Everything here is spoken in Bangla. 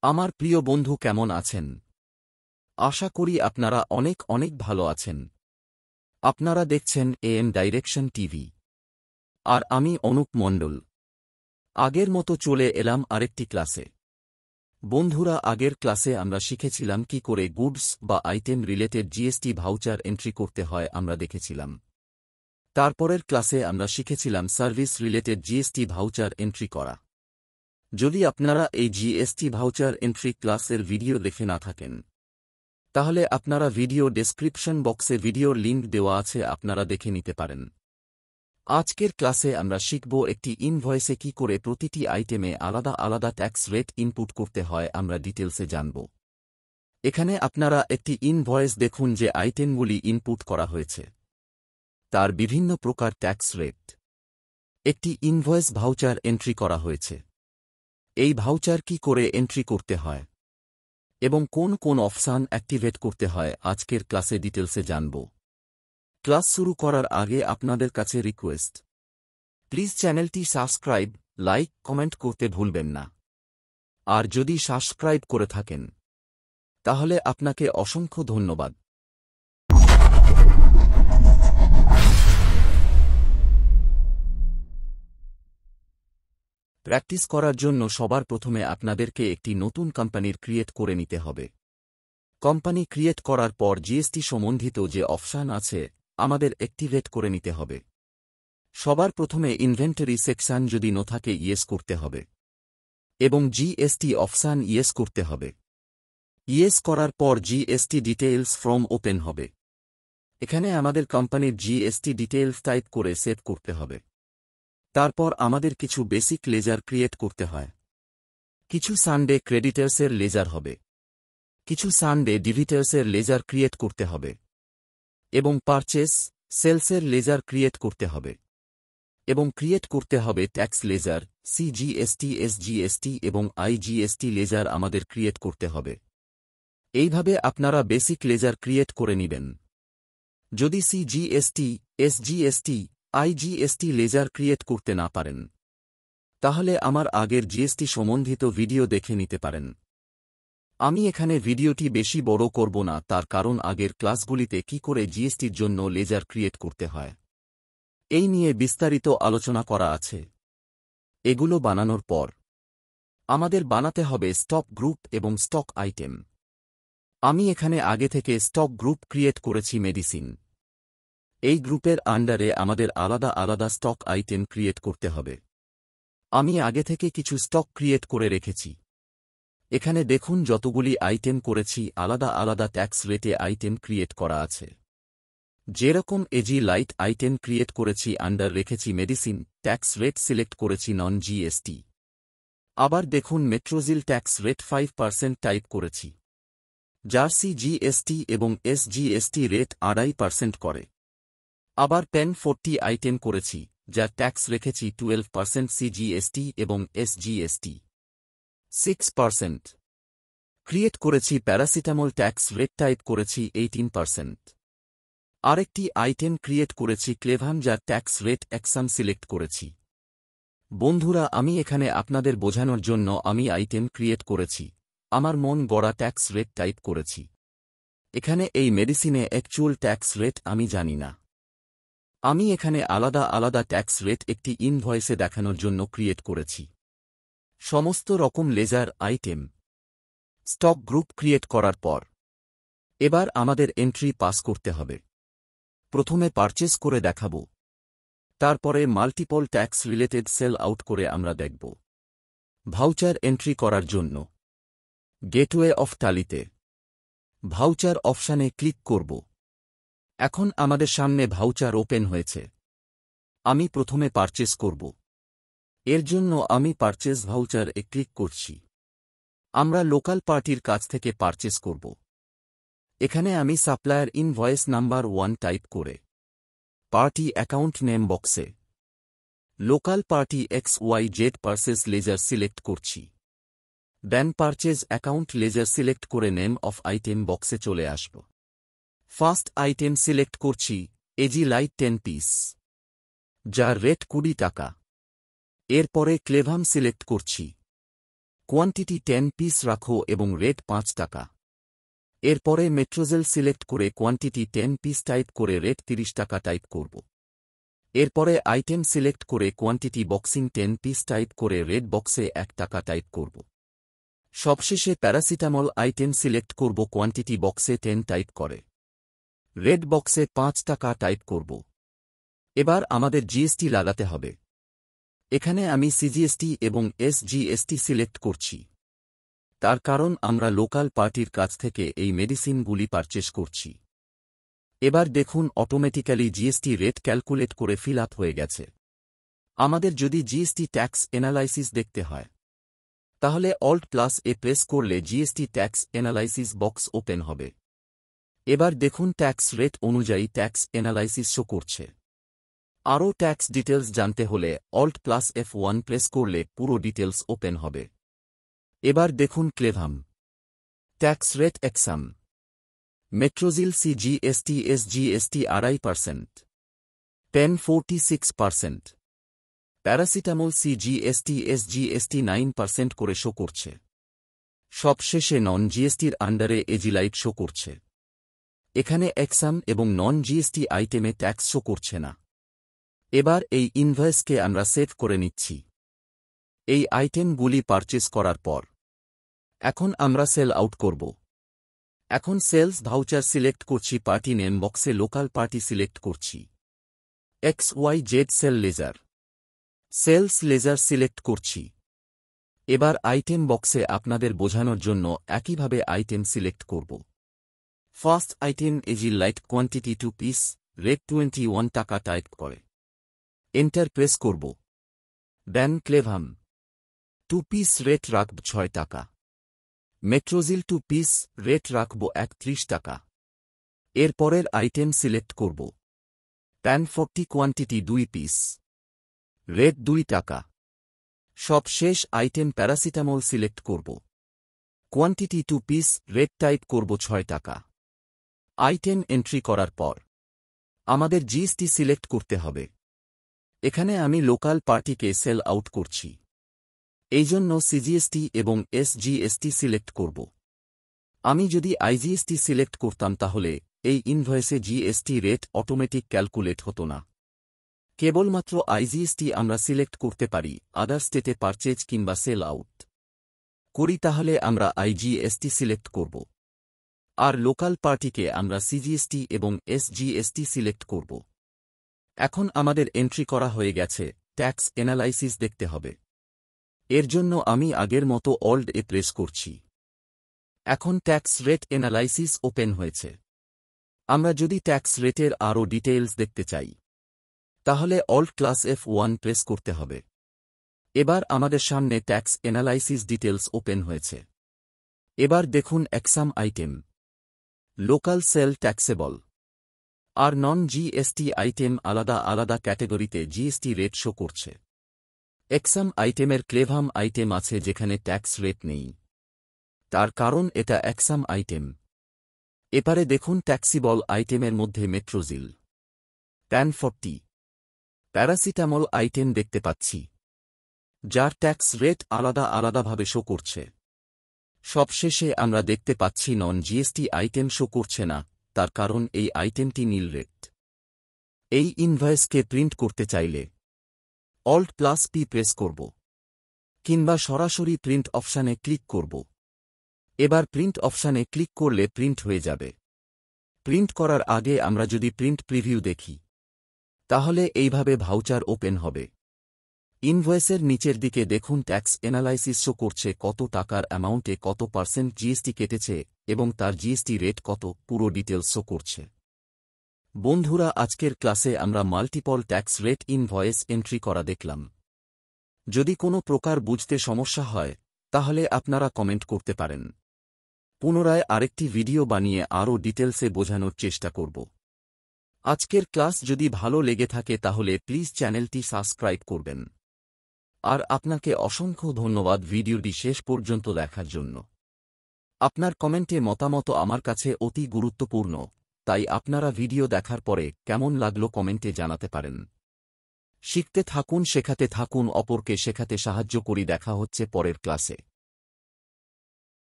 আমার প্রিয় বন্ধু কেমন আছেন? আশা করি আপনারা অনেক অনেক ভালো আছেন। আপনারা দেখছেন এএম ডাইরেকশন টিভি। আর আমি অনুপ মণ্ডল। আগের মতো চলে এলাম আরেকটি ক্লাসে। বন্ধুরা, আগের ক্লাসে আমরা শিখেছিলাম কি করে গুডস বা item related GST voucher entry করতে হয় আমরা দেখেছিলাম। তারপরের ক্লাসে আমরা শিখেছিলাম service related GST voucher entry করা। যদি আপনারা এই জিএসটি ভাউচার এন্ট্রি ক্লাসের ভিডিও দেখে না থাকেন, তাহলে আপনারা ভিডিও ডেসক্রিপশন বক্সে ভিডিওর লিঙ্ক দেওয়া আছে, আপনারা দেখে নিতে পারেন। আজকের ক্লাসে আমরা শিখব একটি ইনভয়েসে কি করে প্রতিটি আইটেমে আলাদা আলাদা ট্যাক্স রেট ইনপুট করতে হয় আমরা ডিটেলসে জানব। এখানে আপনারা একটি ইনভয়েস দেখুন যে আইটেমগুলি ইনপুট করা হয়েছে, তার বিভিন্ন প্রকার ট্যাক্স রেট। একটি ইনভয়েস ভাউচার এন্ট্রি করা হয়েছে। এই ভাউচার কি করে এন্ট্রি করতে হয় এবং কোন কোন অপশন অ্যাক্টিভেট করতে হয় আজকের ক্লাসে ডিটেলসে জানব। ক্লাস শুরু করার আগে আপনাদের কাছে রিকোয়েস্ট, প্লিজ চ্যানেলটি সাবস্ক্রাইব, লাইক, কমেন্ট করতে ভুলবেন না। আর যদি সাবস্ক্রাইব করে থাকেন, তাহলে আপনাকে অসংখ্য ধন্যবাদ। প্র্যাকটিস করার জন্য সবার প্রথমে আপনাদেরকে একটি নতুন কোম্পানির ক্রিয়েট করে নিতে হবে। কোম্পানি ক্রিয়েট করার পর জিএসটি সম্বন্ধিত যে অপশন আছে আমাদের অ্যাক্টিভেট করে নিতে হবে। সবার প্রথমে ইনভেন্টরি সেকশন যদি ন থাকে ইয়েস করতে হবে এবং জিএসটি অপশন ইয়েস করতে হবে। ইয়েস করার পর জিএসটি ডিটেইলস ফর্ম ওপেন হবে। এখানে আমাদের কোম্পানির জিএসটি ডিটেইলস টাইপ করে সেভ করতে হবে। তারপর আমাদের কিছু বেসিক লেজার ক্রিয়েট করতে হয়। কিছু সানডে ক্রেডিটার্সের লেজার হবে, কিছু সানডে ডিভিটার্সের লেজার ক্রিয়েট করতে হবে এবং পারচেস সেলসের লেজার ক্রিয়েট করতে হবে এবং ক্রিয়েট করতে হবে ট্যাক্স লেজার সিজিএসটি, এসজিএসটি এবং আইজিএসটি লেজার আমাদের ক্রিয়েট করতে হবে। এইভাবে আপনারা বেসিক লেজার ক্রিয়েট করে নেবেন। যদি CGST, SGST, IGST ledger create করতে না পারেন, তাহলে আমার আগের জিএসটি সম্বন্ধিত ভিডিও দেখে নিতে পারেন। আমি এখানে ভিডিওটি বেশি বড় করব না, তার কারণ আগের ক্লাসগুলিতে কি করে জিএসটির জন্য লেজার ক্রিয়েট করতে হয় এই নিয়ে বিস্তারিত আলোচনা করা আছে। এগুলো বানানোর পর আমাদের বানাতে হবে স্টক গ্রুপ এবং স্টক আইটেম। আমি এখানে আগে থেকে স্টক গ্রুপ ক্রিয়েট করেছি মেডিসিন। এই গ্রুপের আন্ডারে আমাদের আলাদা আলাদা স্টক আইটেম ক্রিয়েট করতে হবে। আমি আগে থেকে কিছু স্টক ক্রিয়েট করে রেখেছি। এখানে দেখুন যতগুলি আইটেম করেছি আলাদা আলাদা ট্যাক্স রেটে আইটেম ক্রিয়েট করা আছে। যেরকম এজি লাইট আইটেম ক্রিয়েট করেছি আন্ডার রেখেছি মেডিসিন, ট্যাক্স রেট সিলেক্ট করেছি নন জিএসটি। আবার দেখুন মেট্রোজিল ট্যাক্স রেট 5% টাইপ করেছি, যার সিজিএসটি এবং এসজিএসটি রেট 2.5% করে। আবার 1040 আইটেম করেছি, যার ট্যাক্স রেখেছি 12% সিজিএসটি এবং এসজিএসটি 6%। ক্রিয়েট করেছি প্যারাসিটামল ট্যাক্স রেট টাইপ করেছি 18%। আরেকটি আইটেম ক্রিয়েট করেছি ক্লেভান, যার ট্যাক্স রেট অ্যাকশন সিলেক্ট করেছি। বন্ধুরা, আমি এখানে আপনাদের বোঝানোর জন্য আমি আইটেম ক্রিয়েট করেছি, আমার মন গড়া ট্যাক্স রেট টাইপ করেছি। এখানে এই মেডিসিনে অ্যাকচুয়াল ট্যাক্স রেট আমি জানি না। আমি এখানে আলাদা আলাদা ট্যাক্স রেট একটি ইনভয়েসে দেখানোর জন্য ক্রিয়েট করেছি। সমস্ত রকম ledger item stock group create করার পর এবার আমাদের এন্ট্রি পাস করতে হবে। প্রথমে পারচেস করে দেখাব, তারপরে multiple tax related sale out করে আমরা দেখব। ভাউচার এন্ট্রি করার জন্য গেটওয়ে অফ টালিতে ভাউচার অপশানে ক্লিক করব। এখন আমাদের সামনে ভাউচার ওপেন হয়েছে। আমি প্রথমে পারচেস করব। এর জন্য আমি পারচেস ভাউচার এ ক্লিক করছি। আমরা লোকাল পার্টির কাছ থেকে পারচেস করব। এখানে আমি সাপ্লায়ার ইনভয়েস নাম্বার 1 টাইপ করে পার্টি অ্যাকাউন্ট নেম বক্সে local party XYZ purchase ledger select করছি। Then purchase account ledger select করে নেম অফ আইটেম বক্সে চলে আসব। ফার্স্ট আইটেম সিলেক্ট করছি এজি লাইট 10 পিস, যার রেট 20 টাকা। এরপরে ক্লেভাম সিলেক্ট করছি। কোয়ান্টিটি 10 পিস রাখো এবং রেট 5 টাকা। এরপরে মেট্রোজেল সিলেক্ট করে কোয়ান্টিটি 10 পিস টাইপ করে রেট 30 টাকা টাইপ করব। এরপরে আইটেম সিলেক্ট করে কোয়ান্টিটি বক্সিং 10 পিস টাইপ করে রেড বক্সে 1 টাকা টাইপ করব। সবশেষে প্যারাসিটামল আইটেম সিলেক্ট করব কোয়ান্টিটি বক্সে 10 টাইপ করে রেড বক্সে 5 টাকা টাইপ করব। এবার আমাদের জিএসটি লাগাতে হবে। এখানে আমি সিজিএসটি এবং এসজিএসটি সিলেক্ট করছি, তার কারণ আমরা লোকাল পার্টির কাছ থেকে এই মেডিসিনগুলি পারচেস করছি। এবার দেখুন অটোমেটিক্যালি জিএসটি রেট ক্যালকুলেট করে ফিল আপ হয়ে গেছে। আমাদের যদি জিএসটি ট্যাক্স এনালাইসিস দেখতে হয়, তাহলে Alt+A প্রেস করলে GST tax analysis box open হবে। এবার দেখুন ট্যাক্স রেট অনুযায়ী ট্যাক্স এনালাইসিস শো করছে। আরও ট্যাক্স ডিটেলস জানতে হলে Alt+F1 প্রেস করলে পুরো ডিটেলস ওপেন হবে। এবার দেখুন Clavam tax rate exempt Metrogyl CGST SGST 2.5%, 1046%, paracetamol CGST SGST 9% করে শো করছে। সবশেষে নন জিএসটির আন্ডারে এজিলাইট শো করছে। এখানে এক্সাম এবং নন জিএসটি আইটেমে ট্যাক্স শো করছে না। এবার এই ইনভয়েসকে আমরা সেভ করে নিচ্ছি। এই আইটেমগুলি পারচেস করার পর এখন আমরা সেল আউট করব। এখন সেলস ভাউচার সিলেক্ট করছি, পার্টি নেম বক্সে লোকাল পার্টি সিলেক্ট করছি, XYZ sale ledger sales ledger select করছি। এবার আইটেম বক্সে আপনাদের বোঝানোর জন্য একইভাবে আইটেম সিলেক্ট করব। First item AG light quantity 2 piece rate 21 টাকা টাইপ করে এন্টার প্রেস করব। দেন ক্লেভাম 2 পিস রেট রাখব 6 টাকা, মেট্রোজিল 2 পিস রেট রাখব 31 টাকা। এরপরের আইটেম সিলেক্ট করব। 1040 কোয়ান্টিটি 2 পিস রেট 2 টাকা। সবশেষ আইটেম প্যারাসিটামল সিলেক্ট করব। কোয়ান্টিটি 2 পিস রেট টাইপ করব 6 টাকা। আইটেম এন্ট্রি করার পর আমাদের জিএসটি সিলেক্ট করতে হবে। এখানে আমি লোকাল পার্টিকে সেল আউট করছি, এই জন্য সিজিএসটি এবং এসজিএসটি সিলেক্ট করব। আমি যদি আইজিএসটি সিলেক্ট করতাম তাহলে এই ইনভয়েসে জিএসটি রেট অটোমেটিক ক্যালকুলেট হতো না। কেবলমাত্র আইজিএসটি আমরা সিলেক্ট করতে পারি আদার স্টেটে পারচেজ কিংবা সেল আউট করি, তাহলে আমরা আইজিএসটি সিলেক্ট করব। আর লোকাল পার্টিকে আমরা সিজিএসটি এবং এসজিএসটি সিলেক্ট করব। এখন আমাদের এন্ট্রি করা হয়ে গেছে, ট্যাক্স এনালাইসিস দেখতে হবে। এর জন্য আমি আগের মতো Alt+A প্রেস করছি। এখন ট্যাক্স রেট এনালাইসিস ওপেন হয়েছে। আমরা যদি ট্যাক্স রেটের আরও ডিটেইলস দেখতে চাই, তাহলে Alt+F1 প্রেস করতে হবে। এবার আমাদের সামনে ট্যাক্স এনালাইসিস ডিটেলস ওপেন হয়েছে। এবার দেখুন exempt item, local sale taxable আর নন জিএসটি আইটেম আলাদা আলাদা ক্যাটেগরিতে জিএসটি রেট শো করছে। এক্সাম আইটেমের ক্লেভাম আইটেম আছে যেখানে ট্যাক্স রেট নেই, তার কারণ এটা এক্সাম আইটেম। এপারে দেখুন ট্যাক্সিবল আইটেমের মধ্যে মেট্রোজিল 1040 প্যারাসিটামল আইটেম দেখতে পাচ্ছি, যার ট্যাক্স রেট আলাদা আলাদাভাবে শো করছে। সবশেষে আমরা দেখতে পাচ্ছি নন জিএসটি আইটেম শো করছে না, তার কারণ এই আইটেমটি নীল রেট। এই ইনভয়েসকে প্রিন্ট করতে চাইলে Alt+P প্রেস করব, কিংবা সরাসরি প্রিন্ট অপশানে ক্লিক করব। এবার প্রিন্ট অপশানে ক্লিক করলে প্রিন্ট হয়ে যাবে। প্রিন্ট করার আগে আমরা যদি প্রিন্ট প্রিভিউ দেখি, তাহলে এইভাবে ভাউচার ওপেন হবে। ইনভয়েসের নিচের দিকে দেখুন ট্যাক্স এনালাইসিস শো করছে কত টাকার অ্যামাউন্টে কত পার্সেন্ট জিএসটি কেটেছে এবং তার জিএসটি রেট কত, পুরো ডিটেলস শো করছে। বন্ধুরা, আজকের ক্লাসে আমরা multiple tax rate invoice entry করা দেখলাম। যদি কোনো প্রকার বুঝতে সমস্যা হয় তাহলে আপনারা কমেন্ট করতে পারেন। পুনরায় আরেকটি ভিডিও বানিয়ে আরও ডিটেলসে বোঝানোর চেষ্টা করব। আজকের ক্লাস যদি ভালো লেগে থাকে তাহলে প্লিজ চ্যানেলটি সাবস্ক্রাইব করবেন। আর আপনাকে অসংখ্য ধন্যবাদ ভিডিওটি শেষ পর্যন্ত দেখার জন্য। আপনার কমেন্টে মতামত আমার কাছে অতি গুরুত্বপূর্ণ, তাই আপনারা ভিডিও দেখার পরে কেমন লাগলো কমেন্টে জানাতে পারেন। শিখতে থাকুন, শেখাতে থাকুন, অপরকে শেখাতে সাহায্য করি। দেখা হচ্ছে পরের ক্লাসে।